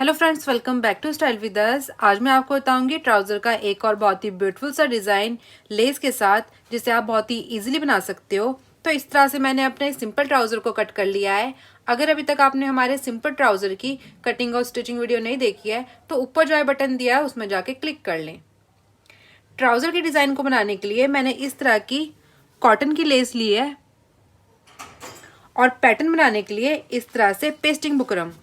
Hello friends, welcome back to style with us. आज मैं आपको बताऊंगी ट्राउज़र का एक और बहुत ही ब्यूटीफुल सा डिज़ाइन लेस के साथ, जिसे आप बहुत ही इजीली बना सकते हो। तो इस तरह से मैंने अपने सिंपल ट्राउज़र को कट कर लिया है। अगर अभी तक आपने हमारे सिंपल ट्राउज़र की कटिंग और स्टिचिंग वीडियो नहीं देखी है तो ऊपर जो है बटन दिया है उसमें जाके क्लिक कर लें। ट्राउज़र के डिज़ाइन को बनाने के लिए मैंने इस तरह की कॉटन की लेस ली है और पैटर्न बनाने के लिए इस तरह से पेस्टिंग बुकरम।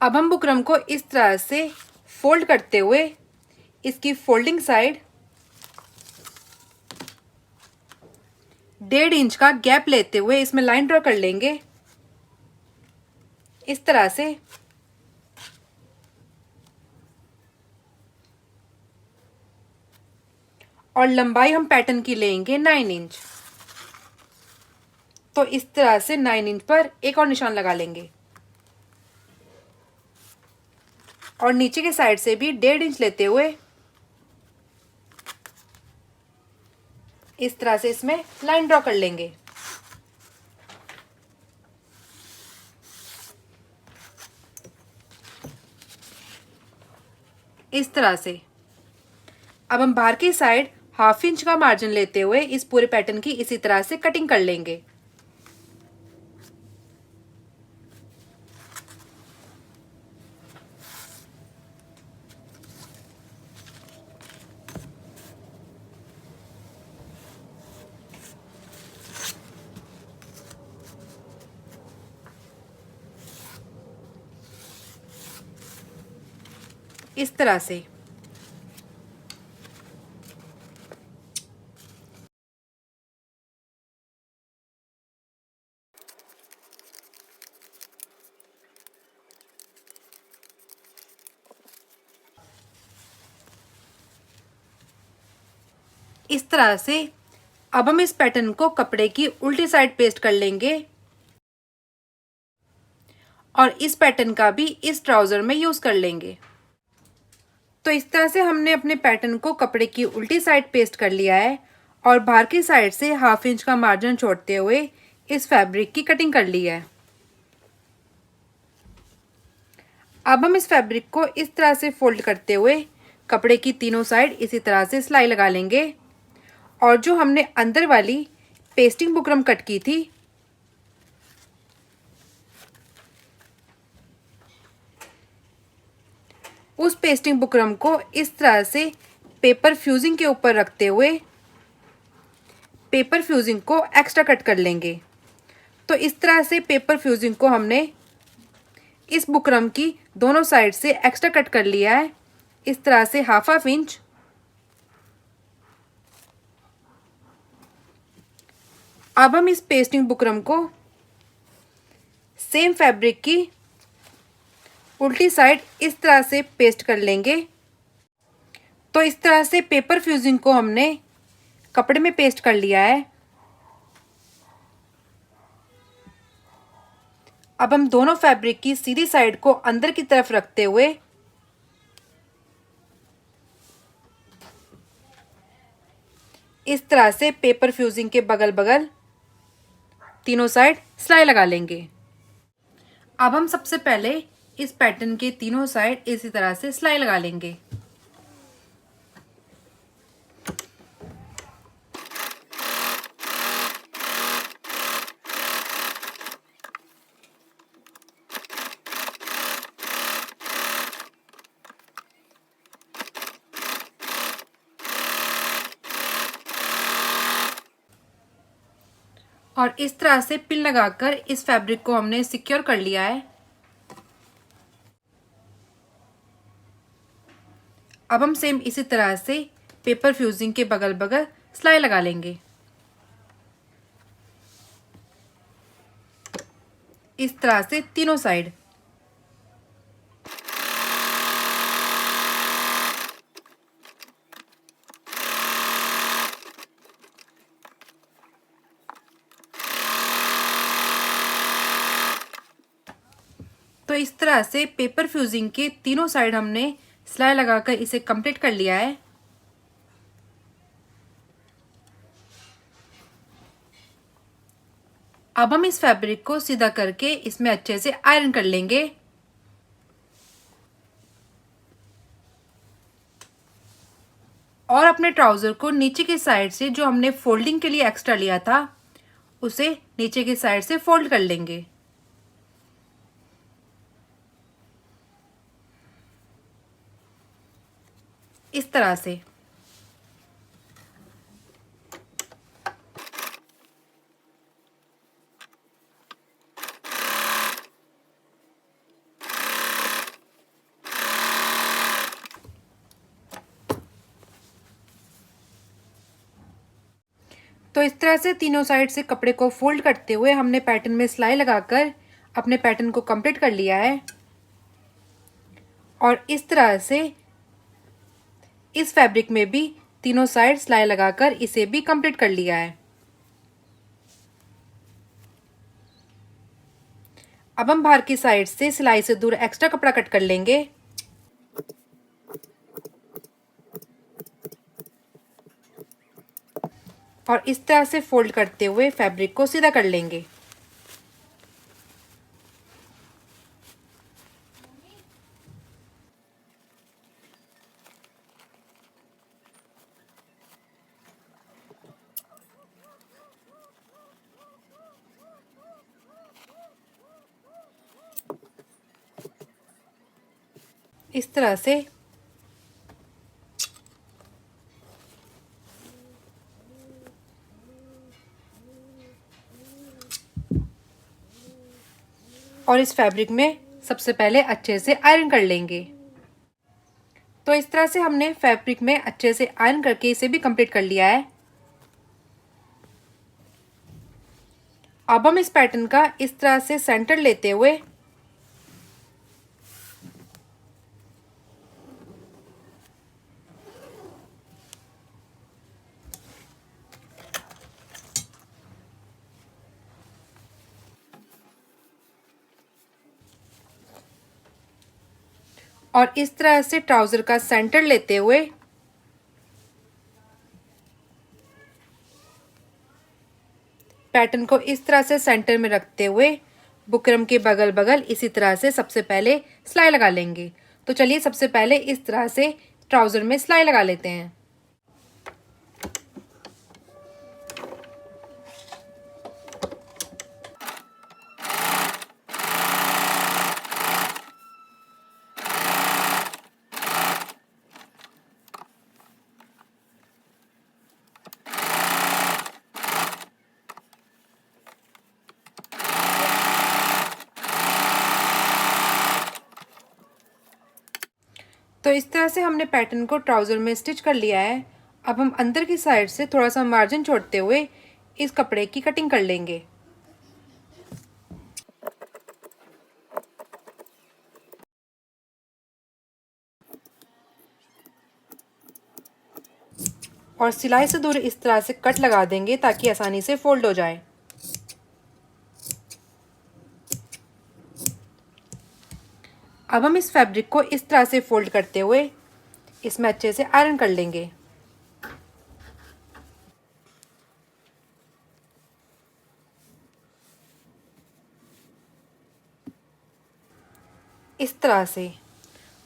अब हम बुकरम को इस तरह से फोल्ड करते हुए इसकी फोल्डिंग साइड 1.5 इंच का गैप लेते हुए इसमें लाइन ड्रॉ कर लेंगे इस तरह से। और लंबाई हम पैटर्न की लेंगे 9 इंच। तो इस तरह से 9 इंच पर एक और निशान लगा लेंगे और नीचे के साइड से भी 1.5 इंच लेते हुए इस तरह से इसमें लाइन ड्रॉ कर लेंगे। इस तरह से अब हम बाहर की साइड 1/2 इंच का मार्जिन लेते हुए इस पूरे पैटर्न की इसी तरह से कटिंग कर लेंगे। इस तरह से इस तरह से अब हम इस पैटर्न को कपड़े की उल्टी साइड पेस्ट कर लेंगे और इस पैटर्न का भी इस ट्राउजर में यूज कर लेंगे। तो इस तरह से हमने अपने पैटर्न को कपड़े की उल्टी साइड पेस्ट कर लिया है और बाहर की साइड से 1/2 इंच का मार्जिन छोड़ते हुए इस फैब्रिक की कटिंग कर ली है। अब हम इस फैब्रिक को इस तरह से फोल्ड करते हुए कपड़े की तीनों साइड इसी तरह से सिलाई लगा लेंगे और जो हमने अंदर वाली पेस्टिंग बुकरम कट की थी उस पेस्टिंग बुकरम को इस तरह से पेपर फ्यूजिंग के ऊपर रखते हुए पेपर फ्यूजिंग को एक्स्ट्रा कट कर लेंगे। तो इस तरह से पेपर फ्यूजिंग को हमने इस बुकरम की दोनों साइड से एक्स्ट्रा कट कर लिया है इस तरह से 1/2 इंच। अब हम इस पेस्टिंग बुकरम को सेम फैब्रिक की उल्टी साइड इस तरह से पेस्ट कर लेंगे। तो इस तरह से पेपर फ्यूजिंग को हमने कपड़े में पेस्ट कर लिया है। अब हम दोनों फैब्रिक की सीधी साइड को अंदर की तरफ रखते हुए इस तरह से पेपर फ्यूजिंग के बगल बगल तीनों साइड सिलाई लगा लेंगे। अब हम सबसे पहले इस पैटर्न के तीनों साइड इसी तरह से सिलाई लगा लेंगे। और इस तरह से पिन लगाकर इस फैब्रिक को हमने सिक्योर कर लिया है। अब हम सेम इसी तरह से पेपर फ्यूजिंग के बगल बगल सिलाई लगा लेंगे इस तरह से तीनों साइड। तो इस तरह से पेपर फ्यूजिंग के तीनों साइड हमने सिलाई लगाकर इसे कंप्लीट कर लिया है। अब हम इस फैब्रिक को सीधा करके इसमें अच्छे से आयरन कर लेंगे। और अपने ट्राउजर को नीचे की साइड से जो हमने फोल्डिंग के लिए एक्स्ट्रा लिया था उसे नीचे की साइड से फोल्ड कर लेंगे। इस तरह से। तो इस तरह से तीनों साइड से कपड़े को फोल्ड करते हुए हमने पैटर्न में सिलाई लगाकर अपने पैटर्न को कंप्लीट कर लिया है। और इस तरह से इस फैब्रिक में भी तीनों साइड सिलाई लगाकर इसे भी कंप्लीट कर लिया है। अब हम बाहर की साइड से सिलाई से दूर एक्स्ट्रा कपड़ा कट कर लेंगे। और इस तरह से फोल्ड करते हुए फैब्रिक को सीधा कर लेंगे। इस तरह से। और इस फैब्रिक में सबसे पहले अच्छे से आयरन कर लेंगे। तो इस तरह से हमने फैब्रिक में अच्छे से आयरन करके इसे भी कंप्लीट कर लिया है। अब हम इस पैटर्न का इस तरह से सेंटर लेते हुए और इस तरह से ट्राउजर का सेंटर लेते हुए पैटर्न को इस तरह से सेंटर में रखते हुए बुकरम के बगल बगल इसी तरह से सबसे पहले सिलाई लगा लेंगे। तो चलिए सबसे पहले इस तरह से ट्राउजर में सिलाई लगा लेते हैं। तो इस तरह से हमने पैटर्न को ट्राउजर में स्टिच कर लिया है। अब हम अंदर की साइड से थोड़ा सा मार्जिन छोड़ते हुए इस कपड़े की कटिंग कर लेंगे। और सिलाई से दूर इस तरह से कट लगा देंगे ताकि आसानी से फोल्ड हो जाए। अब हम इस फैब्रिक को इस तरह से फोल्ड करते हुए इसमें अच्छे से आयरन कर लेंगे। इस तरह से।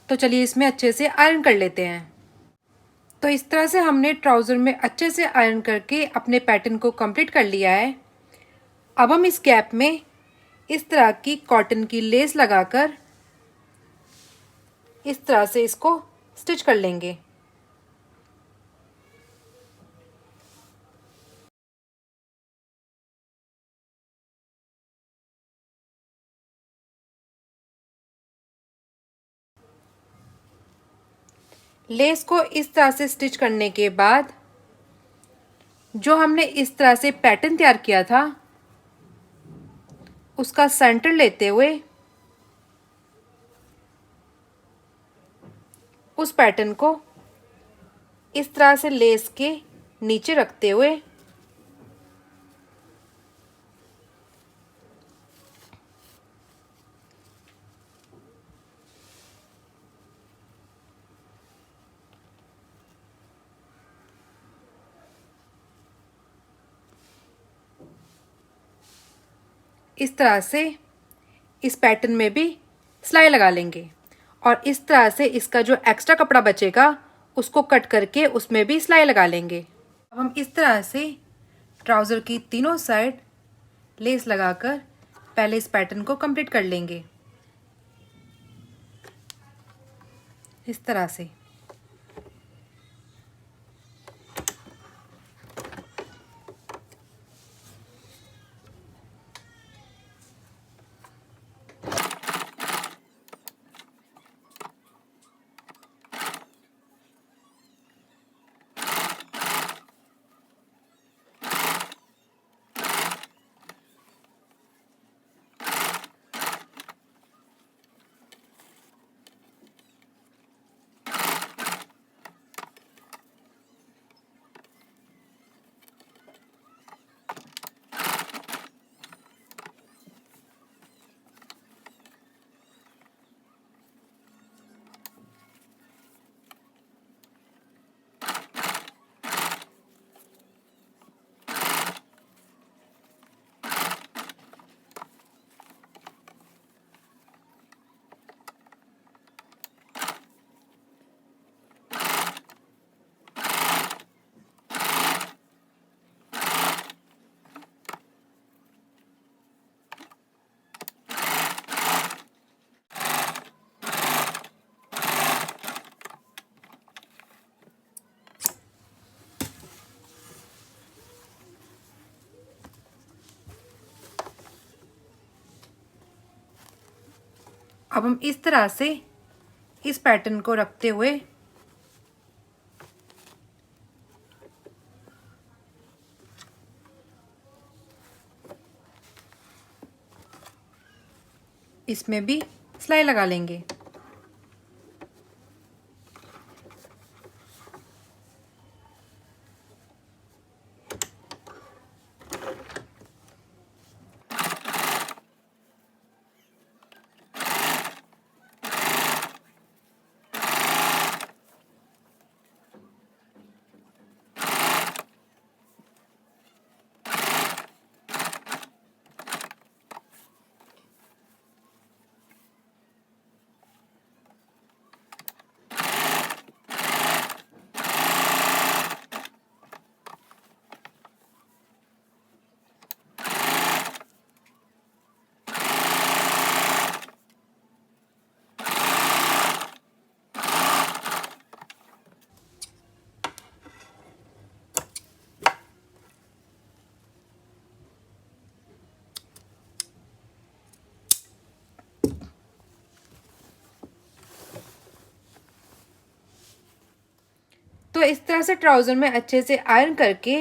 तो चलिए इसमें अच्छे से आयरन कर लेते हैं। तो इस तरह से हमने ट्राउज़र में अच्छे से आयरन करके अपने पैटर्न को कंप्लीट कर लिया है। अब हम इस गैप में इस तरह की कॉटन की लेस लगाकर इस तरह से इसको स्टिच कर लेंगे। लेस को इस तरह से स्टिच करने के बाद जो हमने इस तरह से पैटर्न तैयार किया था उसका सेंटर लेते हुए उस पैटर्न को इस तरह से लेस के नीचे रखते हुए इस तरह से इस पैटर्न में भी सिलाई लगा लेंगे और इस तरह से इसका जो एक्स्ट्रा कपड़ा बचेगा उसको कट करके उसमें भी सिलाई लगा लेंगे। अब हम इस तरह से ट्राउज़र की तीनों साइड लेस लगाकर पहले इस पैटर्न को कंप्लीट कर लेंगे इस तरह से। अब हम इस तरह से इस पैटर्न को रखते हुए इसमें भी सिलाई लगा लेंगे। तो इस तरह से ट्राउज़र में अच्छे से आयरन करके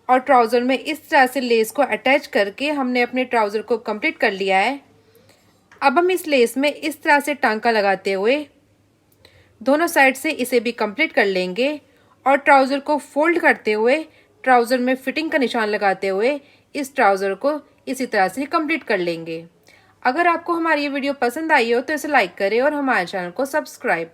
और ट्राउज़र में इस तरह से लेस को अटैच करके हमने अपने ट्राउज़र को कंप्लीट कर लिया है। अब हम इस लेस में इस तरह से टांका लगाते हुए दोनों साइड से इसे भी कंप्लीट कर लेंगे और ट्राउज़र को फोल्ड करते हुए ट्राउज़र में फिटिंग का निशान लगाते हुए इस ट्राउज़र को इसी तरह से कंप्लीट कर लेंगे। अगर आपको हमारी ये वीडियो पसंद आई हो तो इसे लाइक करें और हमारे चैनल को सब्सक्राइब